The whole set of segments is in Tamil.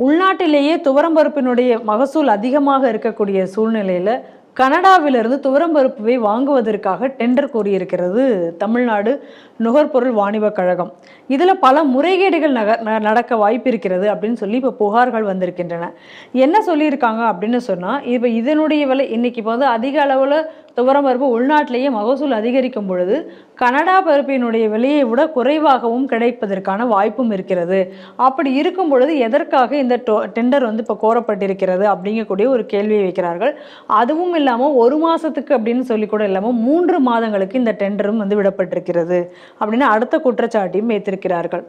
உள்நாட்டிலேயே துவரம்பருப்பினுடைய மகசூல் அதிகமாக இருக்கக்கூடிய சூழ்நிலையில் கனடாவிலிருந்து துவரம்பருப்புவை வாங்குவதற்காக டெண்டர் கோரியிருக்கிறது தமிழ்நாடு நுகர்பொருள் வாணிபக் கழகம். இதில் பல முறைகேடுகள் நடக்க வாய்ப்பு இருக்கிறது அப்படின்னு சொல்லி இப்போ புகார்கள் வந்திருக்கின்றன. என்ன சொல்லியிருக்காங்க அப்படின்னு சொன்னால், இப்போ இதனுடைய விலை இன்னைக்கு இப்போ வந்து அதிக அளவில் துவரம்பருப்பு உள்நாட்டிலேயே மகசூல் அதிகரிக்கும் பொழுது கனடா பருப்பினுடைய விலையை விட குறைவாகவும் கிடைப்பதற்கான வாய்ப்பும் இருக்கிறது. அப்படி இருக்கும் பொழுது எதற்காக இந்த டெண்டர் வந்து இப்போ கோரப்பட்டிருக்கிறது அப்படிங்கக்கூடிய ஒரு கேள்வியை வைக்கிறார்கள். அதுவும் இல்லாமல் ஒரு மாதத்துக்கு அப்படின்னு சொல்லி கூட இல்லாமல் 3 மாதங்களுக்கு இந்த டெண்டரும் வந்து விடப்பட்டிருக்கிறது அப்படின்னு அடுத்த குற்றச்சாட்டையும் வைத்திருக்கிறார்கள்.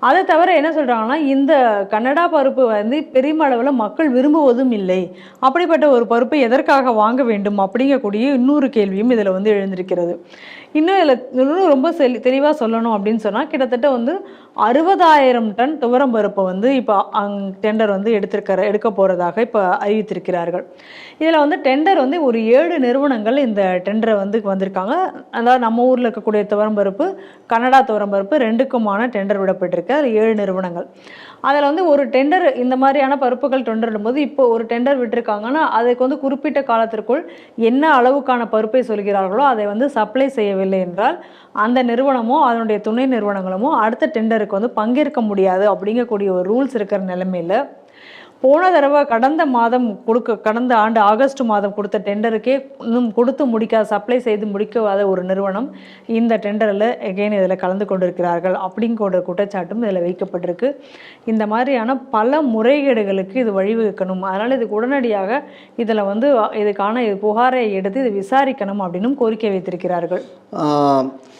அதை தவிர என்ன சொல்கிறாங்கன்னா, இந்த கனடா பருப்பு வந்து பெருமளவில் மக்கள் விரும்புவதும் இல்லை, அப்படிப்பட்ட ஒரு பருப்பை எதற்காக வாங்க வேண்டும் அப்படிங்கக்கூடிய இன்னொரு கேள்வியும் இதில் வந்து எழுந்திருக்கிறது. இன்னும் ரொம்ப தெளிவாக சொல்லணும் அப்படின்னு சொன்னால், கிட்டத்தட்ட வந்து 60,000 டன் துவரம்பருப்பை வந்து இப்போ டெண்டர் வந்து எடுக்க போகிறதாக இப்போ அறிவித்திருக்கிறார்கள். இதில் வந்து டெண்டர் வந்து ஒரு 7 நிறுவனங்கள் இந்த டெண்டரை வந்து வந்திருக்காங்க. அதாவது நம்ம ஊரில் இருக்கக்கூடிய துவரம்பருப்பு, கனடா துவரம்பருப்பு 2க்குமான டெண்டர் விடப்பட்டிருக்கு. அது 7 நிறுவனங்கள். அதில் வந்து ஒரு டெண்டர் இந்த மாதிரியான பருப்புகள் டெண்டர் இடும்போது இப்போ ஒரு டெண்டர் விட்டுருக்காங்கன்னா, அதுக்கு வந்து குறிப்பிட்ட காலத்திற்குள் என்ன அளவுக்கான பருப்பை சொல்கிறார்களோ அதை வந்து சப்ளை செய்யவில்லை என்றால் அந்த நிறுவனமோ அதனுடைய துணை நிறுவனங்களுமோ அடுத்த டெண்டருக்கு வந்து பங்கேற்க முடியாது அப்படிங்கக்கூடிய ஒரு ரூல்ஸ் இருக்கிற நிலைமையில், போன தடவை கடந்த ஆண்டு ஆகஸ்ட் மாதம் கொடுத்த டெண்டருக்கே இன்னும் கொடுத்து முடிக்காத, சப்ளை செய்து முடிக்காத ஒரு நிறுவனம் இந்த டெண்டரில் இதில் கலந்து கொண்டிருக்கிறார்கள் அப்படிங்கிற குற்றச்சாட்டும் இதில் வைக்கப்பட்டிருக்கு. இந்த மாதிரியான பல முறைகேடுகளுக்கு இது வழிவகுக்கணும், அதனால் இதுக்கு உடனடியாக இதில் வந்து இதுக்கான புகாரை எடுத்து இதை விசாரிக்கணும் அப்படின்னும் கோரிக்கை வைத்திருக்கிறார்கள்.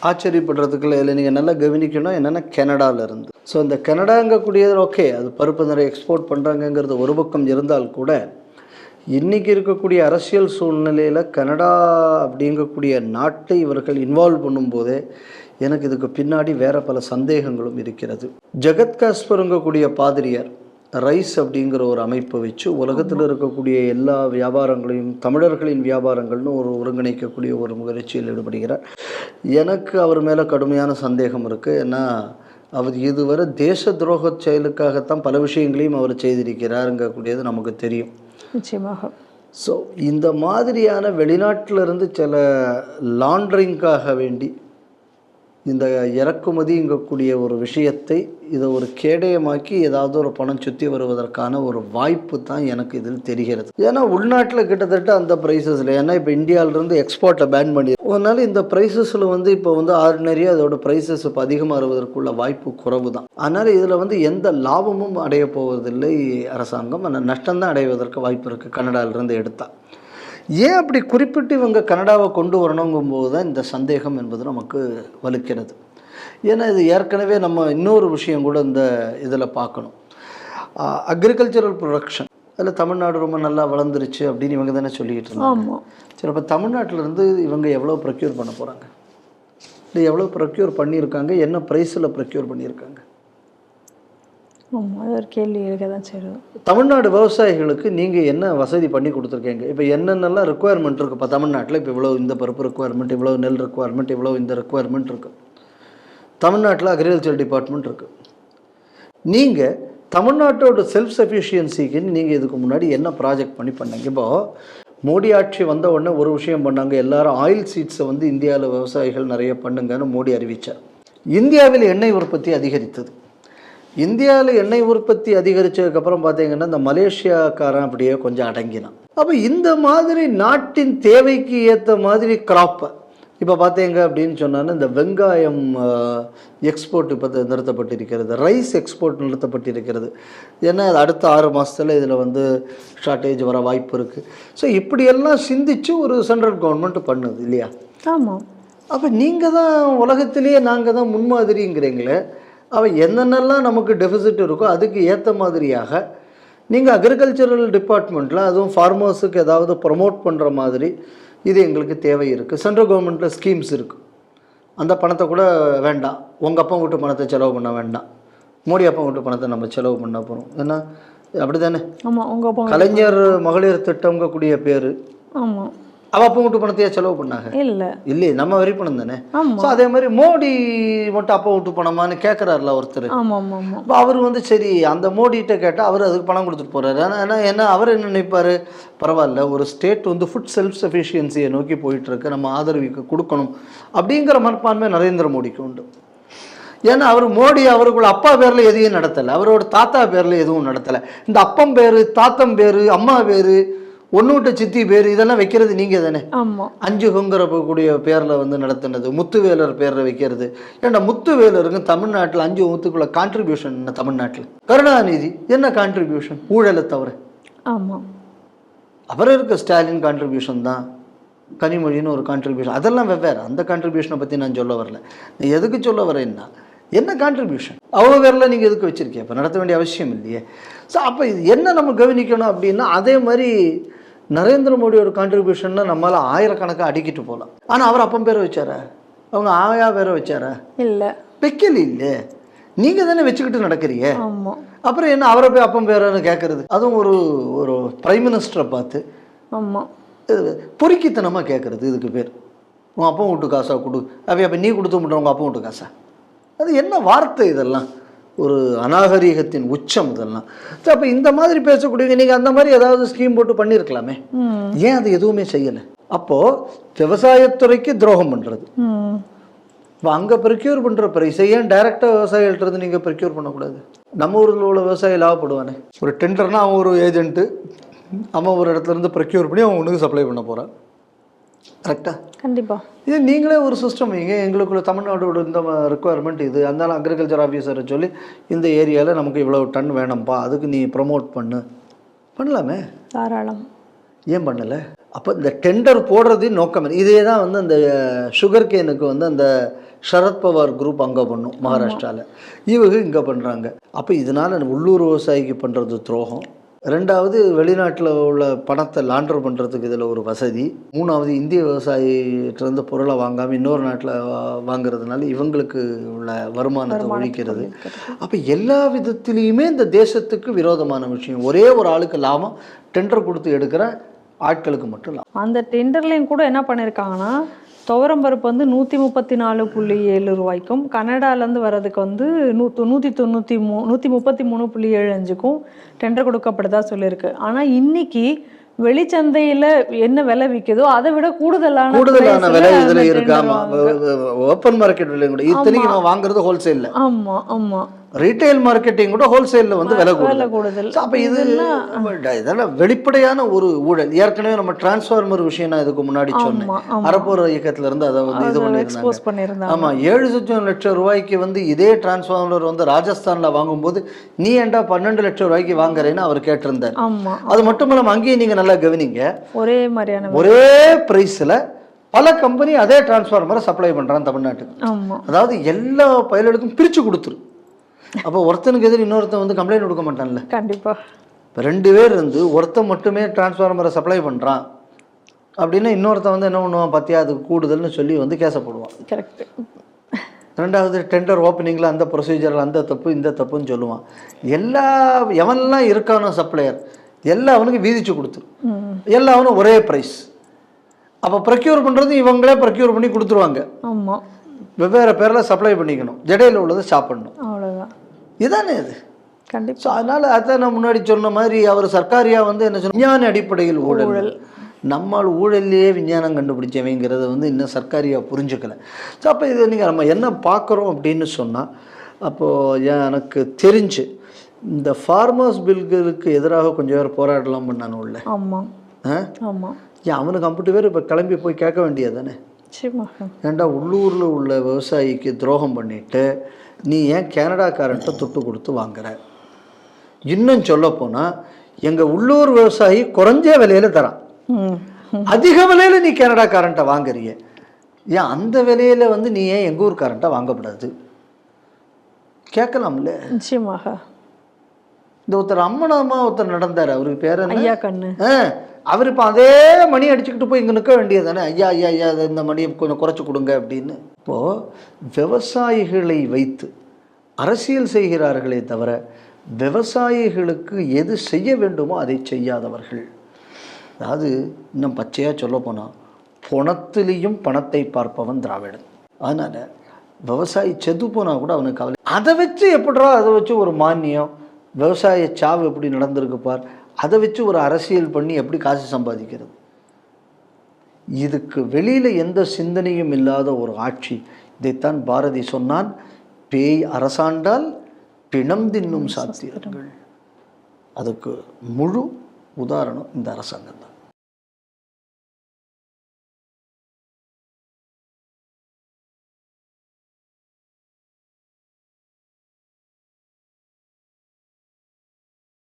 ஆச்சரியப்படுறதுக்குள்ள இதில் நீங்கள் நல்லா கவனிக்கணும் என்னென்னா, கனடாவிலேருந்து ஸோ இந்த கனடாங்கக்கூடியது ஓகே, அது பருப்பு நிறைய எக்ஸ்போர்ட் பண்ணுறாங்கங்கிறது ஒரு பக்கம் இருந்தால் கூட, இன்றைக்கி இருக்கக்கூடிய அரசியல் சூழ்நிலையில் கனடா அப்படிங்கக்கூடிய நாட்டை இவர்கள் இன்வால்வ் பண்ணும்போதே எனக்கு இதுக்கு பின்னாடி வேறு பல சந்தேகங்களும் இருக்கிறது. ஜெகத் காஸ்பருங்கக்கூடிய பாதிரியார் ரைஸ் அப்படிங்கிற ஒரு அமைப்பை வச்சு உலகத்தில் இருக்கக்கூடிய எல்லா வியாபாரங்களையும் தமிழர்களின் வியாபாரங்கள்னு ஒரு ஒருங்கிணைக்கக்கூடிய ஒரு முயற்சியில் ஈடுபடுகிறார். எனக்கு அவர் மேலே கடுமையான சந்தேகம் இருக்குது. ஏன்னா அவர் இதுவரை தேச துரோக செயலுக்காகத்தான் பல விஷயங்களையும் அவர் செய்திருக்கிறாருங்கக்கூடியது நமக்கு தெரியும். நிச்சயமாக. ஸோ இந்த மாதிரியான வெளிநாட்டிலிருந்து சில லாண்ட்ரிங்காக வேண்டி இந்த இறக்குமதிங்கக்கூடிய ஒரு விஷயத்தை இதை ஒரு கேடயமாக்கி ஏதாவது ஒரு பணம் சுற்றி வருவதற்கான ஒரு வாய்ப்பு தான் எனக்கு இதில் தெரிகிறது. ஏன்னா உள்நாட்டில் கிட்டத்தட்ட அந்த ப்ரைஸஸில், ஏன்னா இப்போ இந்தியாவிலேருந்து எக்ஸ்போர்ட்டை பேன் பண்ணி, அதனால் இந்த ப்ரைஸஸில் வந்து இப்போ வந்து ஆர்டினரியாக அதோட ப்ரைஸஸ் இப்போ அதிகமாக வருவதற்குள்ள வாய்ப்பு குறைவு தான். அதனால் இதில் வந்து எந்த லாபமும் அடைய போவதில்லை அரசாங்கம், ஆனால் நஷ்டம்தான் அடைவதற்கு வாய்ப்பு இருக்குது கனடாவிலிருந்து எடுத்தால். ஏன் அப்படி குறிப்பிட்டு இவங்க கனடாவை கொண்டு வரணுங்கும்போது தான் இந்த சந்தேகம் என்பது நமக்கு வலுக்கிறது. ஏன்னா இது ஏற்கனவே நம்ம இன்னொரு விஷயம் கூட இந்த இதில் பார்க்கணும். அக்ரிகல்ச்சரல் ப்ரொடக்ஷன் அதில் தமிழ்நாடு ரொம்ப நல்லா வளர்ந்துருச்சு அப்படின்னு இவங்க தானே சொல்லிக்கிட்டு இருந்தாங்க. சரி, அப்போ தமிழ்நாட்டிலேருந்து இவங்க எவ்வளோ ப்ரொக்யூர் பண்ண போகிறாங்க, இல்லை எவ்வளோ ப்ரொக்யூர் பண்ணியிருக்காங்க, என்ன ப்ரைஸில் ப்ரொக்யூர் பண்ணியிருக்காங்க? ஒரு கேள்வி இருக்க தான் சரி. தமிழ்நாடு விவசாயிகளுக்கு நீங்கள் என்ன வசதி பண்ணி கொடுத்துருக்கீங்க? இப்போ என்னென்னலாம் ரெக்குவயர்மெண்ட் இருக்குது? இப்போ தமிழ்நாட்டில் இப்போ இவ்வளோ இந்த பருப்பு ரெக்குவயர்மெண்ட், இவ்வளோ நெல் ரெக்குவயர்மெண்ட், இவ்வளோ இந்த ரெக்குவயர்மெண்ட் இருக்குது. தமிழ்நாட்டில் அக்ரிகல்ச்சர் டிபார்ட்மெண்ட் இருக்குது. நீங்கள் தமிழ்நாட்டோட செல்ஃப் சஃபிஷியன்சிக்குன்னு நீங்கள் இதுக்கு முன்னாடி என்ன ப்ராஜெக்ட் பண்ணீங்க? இப்போது மோடி ஆட்சி வந்த உடனே ஒரு விஷயம் பண்ணாங்க, எல்லாரும் ஆயில் சீட்ஸை வந்து இந்தியாவில் விவசாயிகள் நிறைய பண்ணுங்கன்னு மோடி அறிவித்தார். இந்தியாவில் எண்ணெய் உற்பத்தி அதிகரித்தது. இந்தியாவில் எண்ணெய் உற்பத்தி அதிகரித்ததுக்கப்புறம் பார்த்தீங்கன்னா இந்த மலேசியாக்காரன் அப்படியே கொஞ்சம் அடங்கினான். அப்போ இந்த மாதிரி நாட்டின் தேவைக்கு ஏற்ற மாதிரி கிராப்பை இப்போ பார்த்தீங்க அப்படின்னு சொன்னாலும் இந்த வெங்காயம் எக்ஸ்போர்ட் இப்போ நிறுத்தப்பட்டிருக்கிறது, ரைஸ் எக்ஸ்போர்ட் நிறுத்தப்பட்டிருக்கிறது. ஏன்னா அது அடுத்த 6 மாதத்தில் இதில் வந்து ஷார்ட்டேஜ் வர வாய்ப்பு இருக்குது. ஸோ இப்படியெல்லாம் சிந்தித்து ஒரு சென்ட்ரல் கவர்மெண்ட் பண்ணுது இல்லையா? ஆமாம். அப்போ நீங்கள் தான் உலகத்திலேயே நாங்கள் தான் முன்மாதிரிங்கிறீங்களே. அவன் என்னென்னலாம் நமக்கு டெபிசிட் இருக்கோ அதுக்கு ஏற்ற மாதிரியாக நீங்கள் அக்ரிகல்ச்சரல் டிபார்ட்மெண்ட்டில் அதுவும் ஃபார்மர்ஸுக்கு ஏதாவது ப்ரமோட் பண்ணுற மாதிரி இது எங்களுக்கு தேவை இருக்குது. சென்ட்ரல் கவர்மெண்ட்டில் ஸ்கீம்ஸ் இருக்குது, அந்த பணத்தை கூட வேண்டாம், உங்கள் அப்பா வீட்டு பணத்தை செலவு பண்ண வேண்டாம், மோடி அப்பா வீட்டு பணத்தை நம்ம செலவு பண்ண போகிறோம். ஏன்னா அப்படி தானே? ஆமாம். உங்கள் கலைஞர் மகளிர் திட்டம்ங்கக்கூடிய பேர். ஆமாம். அவள் அப்போ வீட்டு பணத்தையே செலவு பண்ணாங்க? இல்ல இல்லையே, நம்ம வரி பணம் தானே. ஆமா ஸோ அதே மாதிரி மோடி மட்டும் அப்போ வீட்டு பணமான்னு கேட்குறாருல ஒருத்தர். ஆமா ஆமா ஆமா இப்போ அவர் வந்து சரி அந்த மோடிகிட்ட கேட்டால் அவர் அதுக்கு பணம் கொடுத்துட்டு போகிறாரு. ஆனால் ஏன்னா அவர் என்ன நினைப்பார், பரவாயில்ல ஒரு ஸ்டேட் வந்து ஃபுட் செல்ஃப் சஃபிஷியன்சியை நோக்கி போயிட்டுருக்கு, நம்ம ஆதரவுக்கு கொடுக்கணும் அப்படிங்கிற மனப்பான்மை நரேந்திர மோடிக்கு உண்டு. ஏன்னா அவர் மோடி அவருக்குள்ள அப்பா பேரில் எதையும் நடத்தலை, அவரோட தாத்தா பேரில் எதுவும் நடத்தலை. இந்த அப்பம் பேர், தாத்தம் பேர், அம்மா பேர், ஒன்று விட்ட சித்தி பேர், இதெல்லாம் வைக்கிறது நீங்கள் தானே. ஆமா 5 கூடிய பேரில் வந்து நடத்தினது, முத்துவேலர் பேரில் வைக்கிறது. ஏன்னா முத்துவேலருக்கு தமிழ்நாட்டில் 5 முத்துக்குள்ள கான்ட்ரிபியூஷன் என்ன? தமிழ்நாட்டில் கருணாநிதி என்ன கான்ட்ரிபியூஷன்? ஊழலை தவிர. ஆமா அப்புறம் இருக்க ஸ்டாலின் கான்ட்ரிபியூஷன் தான், கனிமொழின்னு ஒரு கான்ட்ரிபியூஷன், அதெல்லாம் வெவ்வேறு. அந்த கான்ட்ரிபியூஷனை பற்றி நான் சொல்ல வரல. நீ எதுக்கு சொல்ல வரேன்னா, என்ன கான்ட்ரிபியூஷன் அவங்க பேரில் நீங்கள் எதுக்கு வச்சுருக்கீங்க? இப்போ நடத்த வேண்டிய அவசியம் இல்லையே. ஸோ அப்போ இது என்ன நம்ம கவனிக்கணும் அப்படின்னா, அதே மாதிரி நரேந்திர மோடியோட கான்ட்ரிபியூஷன்னா நம்மளால் ஆயிரக்கணக்காக அடிக்கிட்டு போகலாம். ஆனால் அவர் அப்பம் பேரை வச்சாரா? அவங்க ஆயா பேரை வச்சாரா? இல்ல வைக்கல. இல்லை, நீங்கள் தானே வச்சுக்கிட்டு நடக்கிறீங்க. ஆமா அப்புறம் என்ன அவரை போய் அப்பம் பேரன்னு கேட்குறது? அதுவும் ஒரு பிரைம் மினிஸ்டரை பார்த்து ஆமா பொறுக்கித்தனமாக கேட்குறது. இதுக்கு பேர் உன் அப்பா வீட்டு காசா கொடு. அப்போ நீ கொடுத்து விட்ற உங்கள் அப்பா வீட்டு காசா? அது என்ன வார்த்தை இதெல்லாம்? ஒரு அநாகரீகத்தின் உச்சம் இதெல்லாம். ஸோ அப்போ இந்த மாதிரி பேசக்கூடியவங்க நீங்கள் அந்த மாதிரி ஏதாவது ஸ்கீம் போட்டு பண்ணியிருக்கலாமே, ஏன் அது எதுவுமே செய்யலை? அப்போது விவசாயத்துறைக்கு துரோகம் பண்ணுறது. இப்போ அங்கே ப்ரிக்யூர் பண்ணுற ப்ரைஸை ஏன் டைரெக்டாக விவசாயிகள்கிட்ட நீங்கள் ப்ரிக்யூர் பண்ணக்கூடாது? நம்ம ஊரில் உள்ள விவசாயி லாபப்படுவானே. ஒரு டெண்டர்னா அவன் ஒரு ஏஜென்ட்டு, அவன் ஒரு இடத்துலேருந்து ப்ரிக்யூர் பண்ணி அவன் ஒன்றுக்கு சப்ளை பண்ண போகிறான். கரெக்டாக? கண்டிப்பா. இது நீங்களே ஒரு சிஸ்டம் வைங்க. எங்களுக்குள்ள தமிழ்நாடோட இந்த ரெக்குவயர்மெண்ட் இது, அதனால அக்ரிகல்ச்சர் ஆஃபீஸரை சொல்லி இந்த ஏரியாவில் நமக்கு இவ்வளோ டன் வேணும்ப்பா, அதுக்கு நீ ப்ரமோட் பண்ணலாமே. தாராளம். ஏன் பண்ணலை? அப்போ இந்த டெண்டர் போடுறது நோக்கம். இதே தான் வந்து அந்த சுகர் கேனுக்கு வந்து அந்த சரத்பவார் குரூப் அங்கே பண்ணும் மகாராஷ்டிராவில், இவங்க இங்கே பண்ணுறாங்க. அப்போ இதனால் உள்ளூர் விவசாயிக்கு பண்ணுறது துரோகம். ரெண்டாவது, வெளிநாட்டில் உள்ள பணத்தை லாண்டர் பண்ணுறதுக்கு இதில் ஒரு வசதி. மூணாவது, இந்திய விவசாயிகிட்டேருந்து பொருளை வாங்காமல் இன்னொரு நாட்டில் வாங்குறதுனால இவங்களுக்கு உள்ள வருமானத்தை ஒழிக்கிறது. அப்போ எல்லா விதத்துலேயுமே இந்த தேசத்துக்கு விரோதமான விஷயம். ஒரே ஒரு ஆளுக்கு லாபம், டெண்டர் கொடுத்து எடுக்கிற ஆட்களுக்கு மட்டும் லாபம். அந்த டெண்டர்லையும் கூட என்ன பண்ணியிருக்காங்கன்னா, துவரம்பருப்பு வந்து 134.7 ரூபாய்க்கும், கனடாலேருந்து வர்றதுக்கு வந்து 133.75க்கும் டெண்டர் கொடுக்கப்படுதா சொல்லியிருக்கு. ஆனால் இன்னைக்கு வெளிச்சந்தையில் என்ன விலை விற்குதோ அதை விட கூடுதலான விலை இதில் இருக்கு. ஆமாம், ஓப்பன் மார்க்கெட் விலை கூட. இத்தனைக்கு நான் வாங்குறது ஹோல்சேலில். ஆமாம் ஆமாம், ரீட்டைல் மார்க்கெட்டிங் கூட ஹோல்சேலில் வந்து விலை கூடுதல். அப்போ இதெல்லாம் வெளிப்படையான ஒரு ஊழல். ஏற்கனவே நம்ம டிரான்ஸ்ஃபார்மர் விஷயம் நான் இதுக்கு முன்னாடி சொன்னேன். அறப்போர் இயக்கத்துல இருந்து அதை வந்து இது பண்ணியிருந்தாங்க. ஆமாம், 7 லட்சம் ரூபாய்க்கு வந்து இதே டிரான்ஸ்ஃபார்மர் வந்து ராஜஸ்தானில் வாங்கும்போது நீ ஏன்டா 12 லட்சம் ரூபாய்க்கு வாங்குறேன்னு அவர் கேட்டிருந்தார். அது மட்டும் இல்லாமல் அங்கேயும் நீங்கள் நல்லா கவனிங்க, ஒரே மாதிரியான ஒரே ப்ரைஸில் பல கம்பெனி அதே டிரான்ஸ்ஃபார்மரை சப்ளை பண்ணுறான் தமிழ்நாட்டுக்கு. அதாவது எல்லா பயலுக்கும் பிரித்து கொடுத்துரு. அப்போ ஒருத்தனுக்கு எதிர் இன்னொருத்தன் வந்து கம்ப்ளைண்ட் கொடுக்க மாட்டான்ல. கண்டிப்பாக. இப்போ 2 பேர் இருந்து ஒருத்தன் மட்டுமே டிரான்ஸ்ஃபார்மரை சப்ளை பண்ணுறான் அப்படின்னா இன்னொருத்தன் வந்து என்ன பண்ணுவான், பார்த்தியா அதுக்கு கூடுதல்னு சொல்லி வந்து கேச போடுவான். கரெக்ட். ரெண்டாவது, டெண்டர் ஓப்பனிங்கில் அந்த ப்ரொசீஜரில் அந்த தப்பு இந்த தப்புன்னு சொல்லுவான். எவனெல்லாம் இருக்கானோ சப்ளையர் எல்லாவனுக்கும் வீதிச்சு கொடுத்துரு, எல்லாவனும் ஒரே ப்ரைஸ். அப்போ ப்ரொக்யூர் பண்ணுறது இவங்களே ப்ரொக்யூர் பண்ணி கொடுத்துருவாங்க. ஆமாம், வெவ்வேறு பேரில் சப்ளை பண்ணிக்கணும், ஜடையில் உள்ளதை சாப்பிடணும், அவ்வளோதான். இதானே இது. கண்டிப்பாக. ஸோ அதனால் அதான் நான் முன்னாடி சொன்ன மாதிரி அவர் சர்க்காரியாக வந்து என்ன சொன்ன, விஞ்ஞான அடிப்படையில் ஊழல். நம்மால் ஊழல்லையே விஞ்ஞானம் கண்டுபிடிச்சவைங்கிறத வந்து இன்னும் சர்க்காரியாக புரிஞ்சுக்கலை. ஸோ அப்போ இதை நீங்கள் நம்ம என்ன பார்க்குறோம் அப்படின்னு சொன்னால், அப்போது எனக்கு தெரிஞ்சு இந்த ஃபார்மர்ஸ் பில்களுக்கு எதிராக கொஞ்சம் பேர் போராடலாம் பண்ணானு உள்ள. ஆமாம் ஆமாம். ஏன் அவனுக்கு 50 பேர் இப்போ கிளம்பி போய் கேட்க வேண்டியது தானே. ஏன்டா உள்ளூரில் உள்ள விவசாயிக்கு துரோகம் பண்ணிட்டு நீ ஏன் கனடாக்காரன்ட்ட துட்டு கொடுத்து வாங்குற? இன்னும் சொல்லப்போனால் எங்கள் உள்ளூர் விவசாயி குறைஞ்ச விலையில் தரான், அதிக விலையில் நீ கனடாக்காரன்ட்ட வாங்குறிய, ஏன் அந்த விலையில் வந்து நீ ஏன் எங்கள் ஊர்காரன்ட்ட வாங்கக்கூடாது? கேட்கலாம்ல. நிச்சயமாக. இந்த ஒருத்தர் அம்மனம்மா ஒருத்தர் நடந்தார், அவருக்கு பேர் ஐயா கண்ணு. அவர் இப்போ அதே மணி அடிச்சுக்கிட்டு போய் இங்கே நிற்க வேண்டியது தானே, ஐயா ஐயா ஐயா இந்த மணியை கொஞ்சம் குறைச்சி கொடுங்க அப்படின்னு. இப்போது விவசாயிகளை வைத்து அரசியல் செய்கிறார்களே தவிர விவசாயிகளுக்கு எது செய்ய வேண்டுமோ அதை செய்யாதவர்கள். அதாவது இன்னும் பச்சையாக சொல்ல போனால் பணத்திலையும் பணத்தை பார்ப்பவன் திராவிடன். அதனால் விவசாயி செத்து போனால் கூட அவனுக்கு கவலை. அதை வச்சு எப்படிரா, அதை வச்சு ஒரு மானியம், விவசாய சாவு எப்படி நடந்திருக்கு பார், அதை வச்சு ஒரு அரசியல் பண்ணி எப்படி காசு சம்பாதிக்கிறது? இதுக்கு வெளியில் எந்த சிந்தனையும் இல்லாத ஒரு ஆட்சி. இதைத்தான் பாரதி சொன்னான், பேய் அரசாண்டால் பிணம் தின்னும் சாத்தியங்கள். அதுக்கு முழு உதாரணம் இந்த அரசாங்கம் தான்.